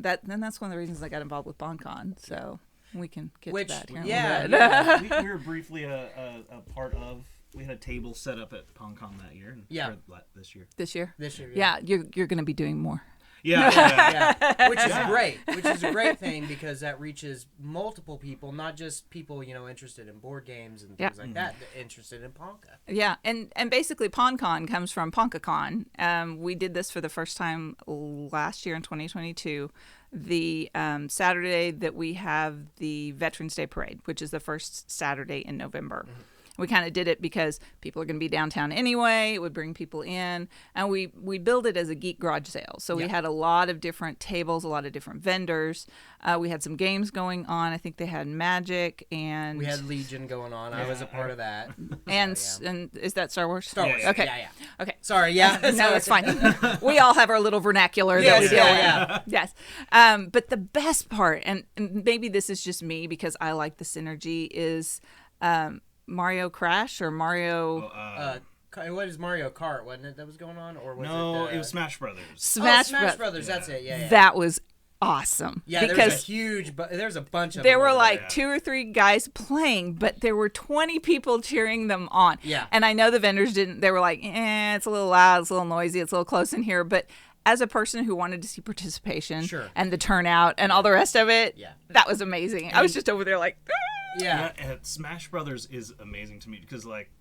that's one of the reasons I got involved with PonCon. So we can get to that here. We were briefly a part of. We had a table set up at PonCon that year. This year. This year. Yeah, you're going to be doing more. Yeah. Which is great. Which is a great thing because that reaches multiple people, not just people, interested in board games and things like that, interested in Ponca. Yeah, and basically PonCon comes from PoncaCon. We did this for the first time last year in 2022. The Saturday that we have the Veterans Day Parade, which is the first Saturday in November. Mm-hmm. We kind of did it because people are going to be downtown anyway. It would bring people in. And we build it as a geek garage sale. So we had a lot of different tables, a lot of different vendors. We had some games going on. I think they had Magic and... We had Legion going on. I was a part of that. And is that Star Wars? Star Wars. Okay. Yeah. Okay. Sorry, yeah. No, it's fine. We all have our little vernacular that we deal with. Yeah. Yes. But the best part, and maybe this is just me because I like the synergy, is... Mario Crash or Mario... what is Mario Kart? Wasn't it that was going on? Or was it was Smash Brothers. Smash Brothers, that's it. Yeah. That was awesome. Yeah, there's a bunch of them. There were like 2 or 3 guys playing, but there were 20 people cheering them on. Yeah. And I know the vendors didn't. They were like, it's a little loud, it's a little noisy, it's a little close in here. But as a person who wanted to see participation and the turnout and all the rest of it, that was amazing. I was just over there like... Yeah, Smash Brothers is amazing to me because like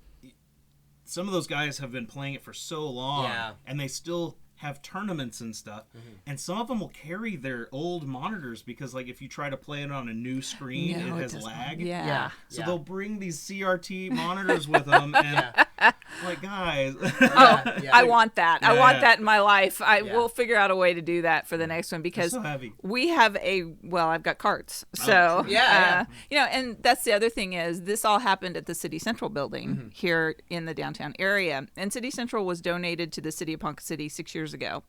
some of those guys have been playing it for so long, and they still have tournaments and stuff, and some of them will carry their old monitors because like if you try to play it on a new screen, it has lag. So they'll bring these CRT monitors with them, and like guys, I want that. I want that in my life. We'll figure out a way to do that for the next one because so heavy. We have I've got carts, so and that's the other thing is this all happened at the City Central building here in the downtown area, and City Central was donated to the city of Ponca City 6 years ago.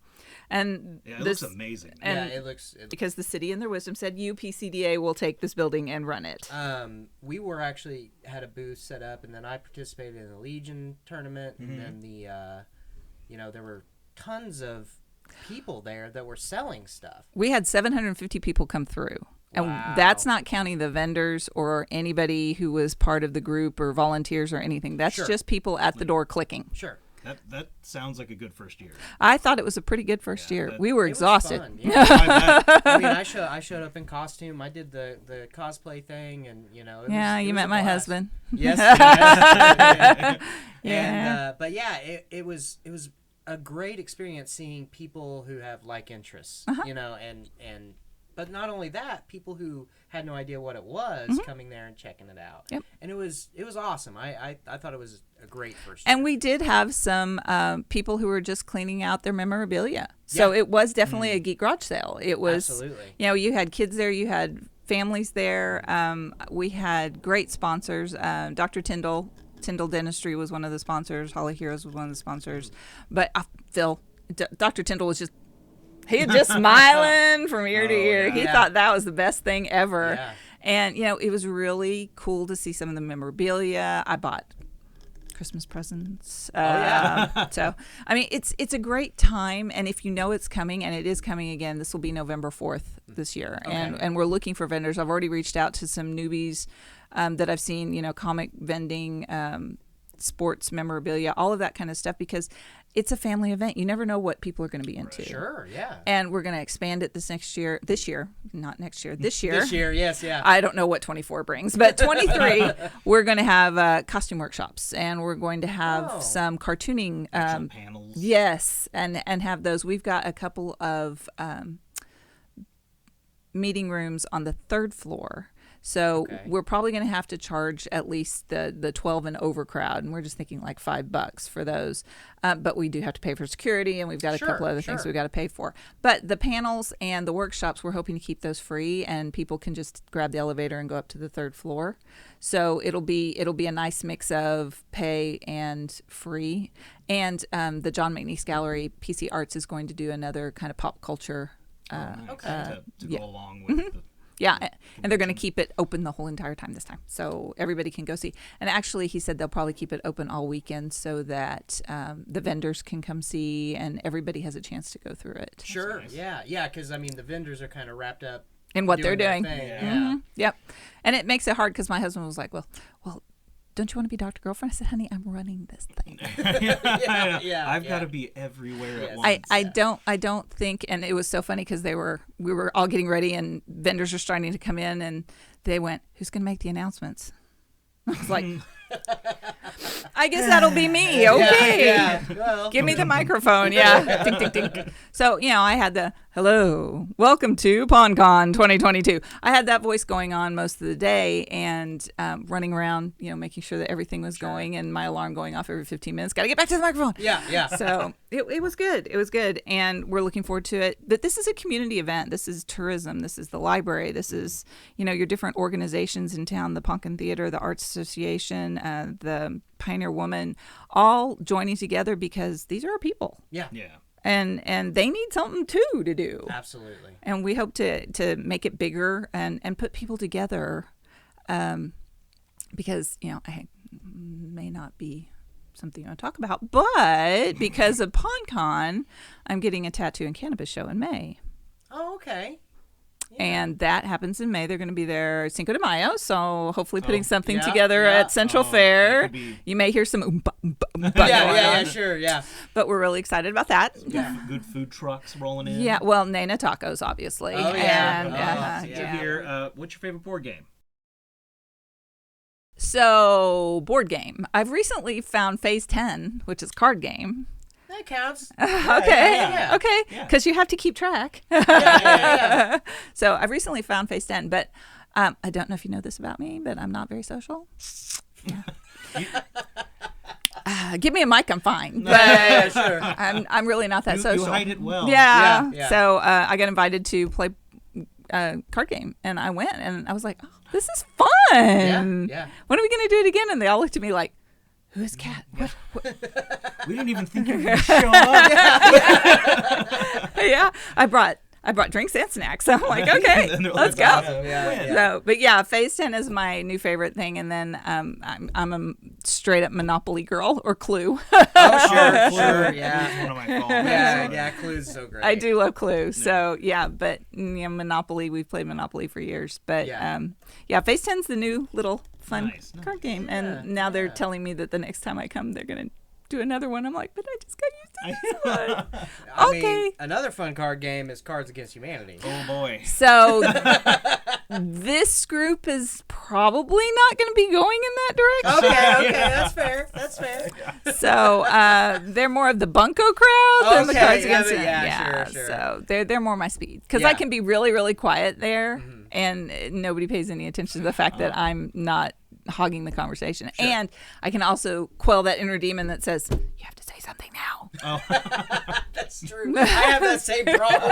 And it looks amazing. And it looks because the city in their wisdom said PCDA will take this building and run it. We were actually had a booth set up, and then I participated in the Legion tournament, and then there were tons of people there that were selling stuff. We had 750 people come through. And that's not counting the vendors or anybody who was part of the group or volunteers or anything. That's just people at the door clicking. Sure. That sounds like a good first year. I thought it was a pretty good first year. We were exhausted. I mean, I showed up in costume. I did the cosplay thing, and you met my husband. Yes. But it was a great experience seeing people who have like interests, and but not only that, people who had no idea what it was coming there and checking it out. Yep. And it was awesome. I thought it was a great first year. And we did have some people who were just cleaning out their memorabilia. So it was definitely a geek garage sale. It was, absolutely. You had kids there, you had families there. We had great sponsors. Dr. Tyndall Dentistry was one of the sponsors. Holly Heroes was one of the sponsors. But Phil, Dr. Tyndall was just... He was just smiling from ear to ear. Yeah. He thought that was the best thing ever. Yeah. And, it was really cool to see some of the memorabilia. I bought Christmas presents. So, I mean, it's a great time. And if you know it's coming, and it is coming again, this will be November 4th this year. Okay. And we're looking for vendors. I've already reached out to some newbies that I've seen, comic vending, sports memorabilia, all of that kind of stuff, because it's a family event. You never know what people are going to be into. Sure, yeah. And we're going to expand it this year, not next year, this year. This year, yes, yeah. I don't know what 24 brings, but 23, we're going to have costume workshops, and we're going to have some cartooning panels. Yes, and have those. We've got a couple of meeting rooms on the 3rd floor. So we're probably going to have to charge at least the 12 and over crowd, and we're just thinking like $5 for those. But we do have to pay for security, and we've got a couple other things we've got to pay for. But the panels and the workshops, we're hoping to keep those free, and people can just grab the elevator and go up to the 3rd floor. So it'll be a nice mix of pay and free. And the John McNeese Gallery, PC Arts, is going to do another kind of pop culture. To go along with the Yeah, and they're going to keep it open the whole entire time this time, so everybody can go see. And actually, he said they'll probably keep it open all weekend so that the vendors can come see and everybody has a chance to go through it. Sure. Nice. Yeah. Because I mean, the vendors are kind of wrapped up in what they're doing. Yeah. Yep. And it makes it hard because my husband was like, well, don't you want to be Dr. Girlfriend? I said, honey, I'm running this thing. I've got to be everywhere at once. I don't think, and it was so funny because we were all getting ready and vendors are starting to come in and they went, who's going to make the announcements? I was like, I guess that'll be me. Okay. Yeah. Well. Give me the microphone. Yeah. Ding, ding, ding. So, I had the, hello, welcome to PonCon 2022. I had that voice going on most of the day and running around, making sure that everything was going and my alarm going off every 15 minutes. Got to get back to the microphone. Yeah. So it was good. It was good. And we're looking forward to it. But this is a community event. This is tourism. This is the library. This is, your different organizations in town, the PonCon Theater, the Arts Association, the Pioneer Woman, all joining together because these are our people. Yeah. And they need something too to do. Absolutely. And we hope to make it bigger and put people together, because I may not be something I want to talk about, but because of PonCon, I'm getting a tattoo and cannabis show in May. Oh, okay. Yeah. And that happens in May. They're going to be there Cinco de Mayo, so hopefully putting something together at Central Fair. You may hear some oompa, oompa, oompa yeah, sure, yeah. But we're really excited about that. Good food trucks rolling in. Yeah, well, Nana Tacos, obviously. Oh, yeah. And what's your favorite board game? So, board game. I've recently found Phase 10, which is card game. That counts. Okay. Because you have to keep track. Yeah. So I've recently found Phase 10, but I don't know if you know this about me, but I'm not very social. Yeah. Give me a mic, I'm fine. But sure. I'm really not that social. You hide it well. Yeah. So I got invited to play card game, and I went, and I was like, oh, this is fun. Yeah. When are we going to do it again? And they all looked at me like, who is Kat? What? We didn't even think you were going to show up. Yeah, I brought drinks and snacks. So I'm like, okay, let's go. Awesome. Yeah. So, but yeah, Phase 10 is my new favorite thing, and then I'm a straight up Monopoly girl or Clue. Oh, sure. Yeah. It's one of my favorites. Yeah. Clue's so great. I do love Clue. So yeah, but Monopoly, we've played Monopoly for years. But Phase 10's the new little fun card game, and now they're telling me that the next time I come, they're gonna do another one. I'm like, but I just got used to this one. I mean, another fun card game is Cards Against Humanity. Oh boy. So this group is probably not going to be going in that direction. Okay, that's fair. So they're more of the bunco crowd than the Cards Against Humanity. Yeah, sure. So they're more my speed because I can be really, really quiet there, and nobody pays any attention to the fact that I'm not hogging the conversation. Sure. And I can also quell that inner demon that says, you have to say something now. Oh. That's true. I have that same problem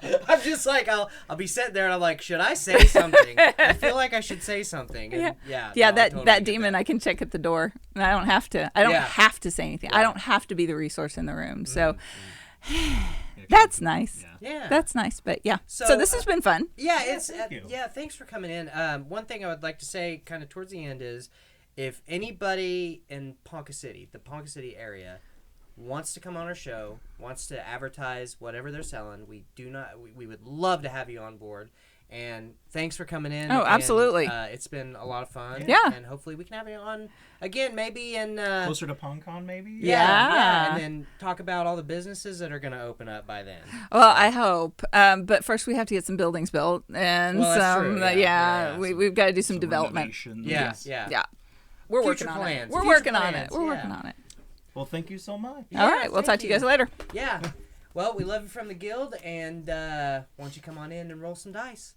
too. I'm just like, I'll be sitting there and I'm like, should I say something? I feel like I should say something. And that demon I can check at the door, and I don't have to have to say anything. I don't have to be the resource in the room. So that's nice. Yeah. That's nice. But yeah. So this has been fun. Yeah, thanks for coming in. One thing I would like to say kind of towards the end is if anybody in Ponca City, the Ponca City area, wants to come on our show, wants to advertise whatever they're selling, we would love to have you on board. And thanks for coming in. Oh, absolutely. It's been a lot of fun. Yeah. And hopefully we can have you on again, maybe in... closer to PonCon, maybe? Yeah. And then talk about all the businesses that are going to open up by then. Well, I hope. But first we have to get some buildings built. And we've got to do some development. Yeah. We're working on it. We're working on it. Well, thank you so much. All right. We'll talk to you guys later. Yeah. Well, we love you from the guild, and why don't you come on in and roll some dice?